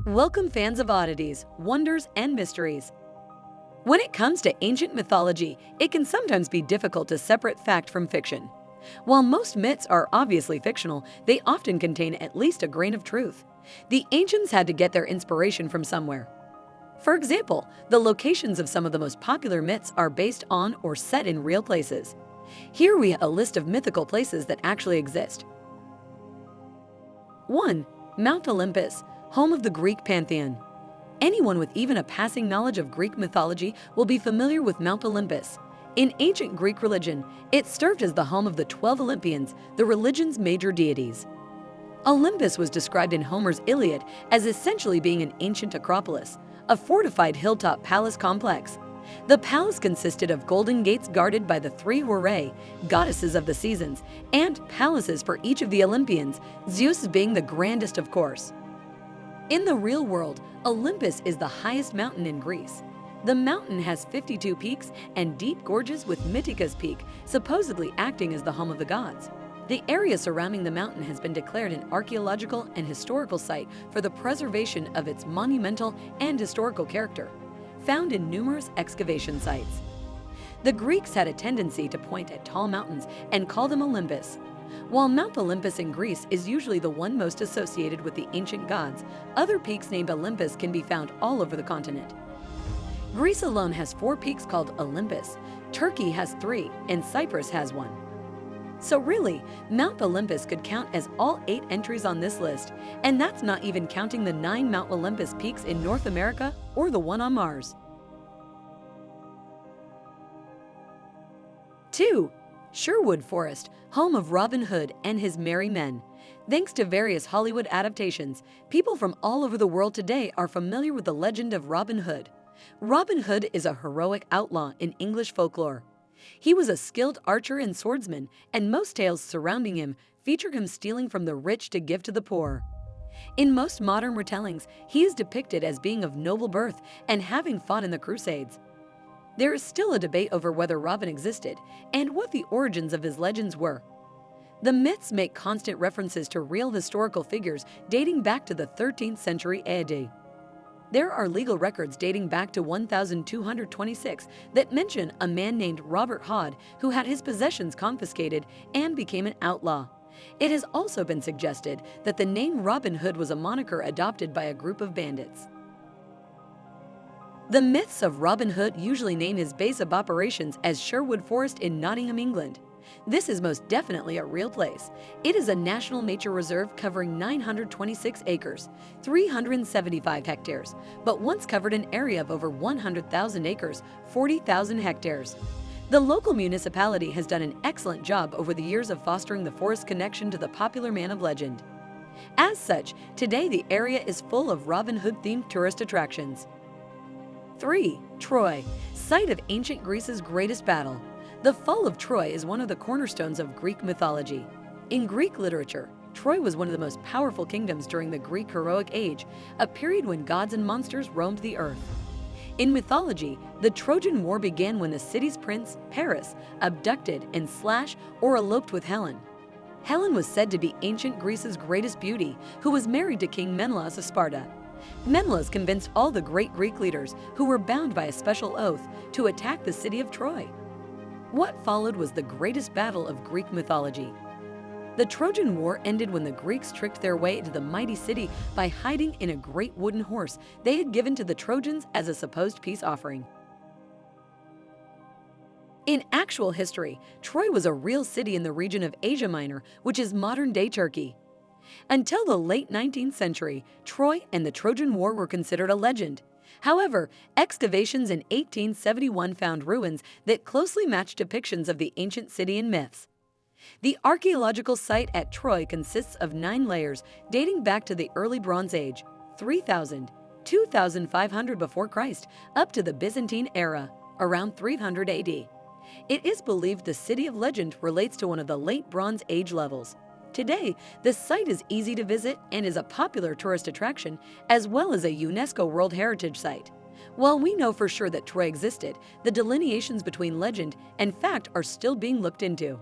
Welcome fans of oddities, wonders, and mysteries. When it comes to ancient mythology, it can sometimes be difficult to separate fact from fiction. While most myths are obviously fictional, they often contain at least a grain of truth. The ancients had to get their inspiration from somewhere. For example, the locations of some of the most popular myths are based on or set in real places. Here we have a list of mythical places that actually exist. 1. Mount Olympus, home of the Greek pantheon. Anyone with even a passing knowledge of Greek mythology will be familiar with Mount Olympus. In ancient Greek religion, it served as the home of the 12 Olympians, the religion's major deities. Olympus was described in Homer's Iliad as essentially being an ancient acropolis, a fortified hilltop palace complex. The palace consisted of golden gates guarded by the three Horae, goddesses of the seasons, and palaces for each of the Olympians, Zeus being the grandest of course. In the real world, Olympus is the highest mountain in Greece. The mountain has 52 peaks and deep gorges, with Mythica's peak supposedly acting as the home of the gods. The area surrounding the mountain has been declared an archaeological and historical site for the preservation of its monumental and historical character, found in numerous excavation sites. The Greeks had a tendency to point at tall mountains and call them Olympus. While Mount Olympus in Greece is usually the one most associated with the ancient gods, other peaks named Olympus can be found all over the continent. Greece alone has 4 peaks called Olympus, Turkey has 3, and Cyprus has 1. So really, Mount Olympus could count as all 8 entries on this list, and that's not even counting the 9 Mount Olympus peaks in North America or the one on Mars. 2. Sherwood Forest, home of Robin Hood and his merry men. Thanks to various Hollywood adaptations, people from all over the world today are familiar with the legend of Robin Hood. Robin Hood is a heroic outlaw in English folklore. He was a skilled archer and swordsman, and most tales surrounding him feature him stealing from the rich to give to the poor. In most modern retellings, he is depicted as being of noble birth and having fought in the Crusades. There is still a debate over whether Robin existed and what the origins of his legends were. The myths make constant references to real historical figures dating back to the 13th century AD. There are legal records dating back to 1226 that mention a man named Robert Hood who had his possessions confiscated and became an outlaw. It has also been suggested that the name Robin Hood was a moniker adopted by a group of bandits. The myths of Robin Hood usually name his base of operations as Sherwood Forest in Nottingham, England. This is most definitely a real place. It is a national nature reserve covering 926 acres, 375 hectares, but once covered an area of over 100,000 acres, 40,000 hectares. The local municipality has done an excellent job over the years of fostering the forest's connection to the popular man of legend. As such, today the area is full of Robin Hood-themed tourist attractions. 3. Troy, site of ancient Greece's greatest battle. The fall of Troy is one of the cornerstones of Greek mythology. In Greek literature, Troy was one of the most powerful kingdoms during the Greek heroic age, a period when gods and monsters roamed the earth. In mythology, the Trojan War began when the city's prince, Paris, abducted and or eloped with Helen. Helen was said to be ancient Greece's greatest beauty, who was married to King Menelaus of Sparta. Menelaus convinced all the great Greek leaders, who were bound by a special oath, to attack the city of Troy. What followed was the greatest battle of Greek mythology. The Trojan War ended when the Greeks tricked their way into the mighty city by hiding in a great wooden horse they had given to the Trojans as a supposed peace offering. In actual history, Troy was a real city in the region of Asia Minor, which is modern-day Turkey. Until the late 19th century, Troy and the Trojan War were considered a legend. However, excavations in 1871 found ruins that closely matched depictions of the ancient city in myths. The archaeological site at Troy consists of 9 layers dating back to the early Bronze Age, 3000, 2500 before Christ, up to the Byzantine era, around 300 AD. It is believed the city of legend relates to one of the late Bronze Age levels. Today, the site is easy to visit and is a popular tourist attraction, as well as a UNESCO World Heritage Site. While we know for sure that Troy existed, the delineations between legend and fact are still being looked into.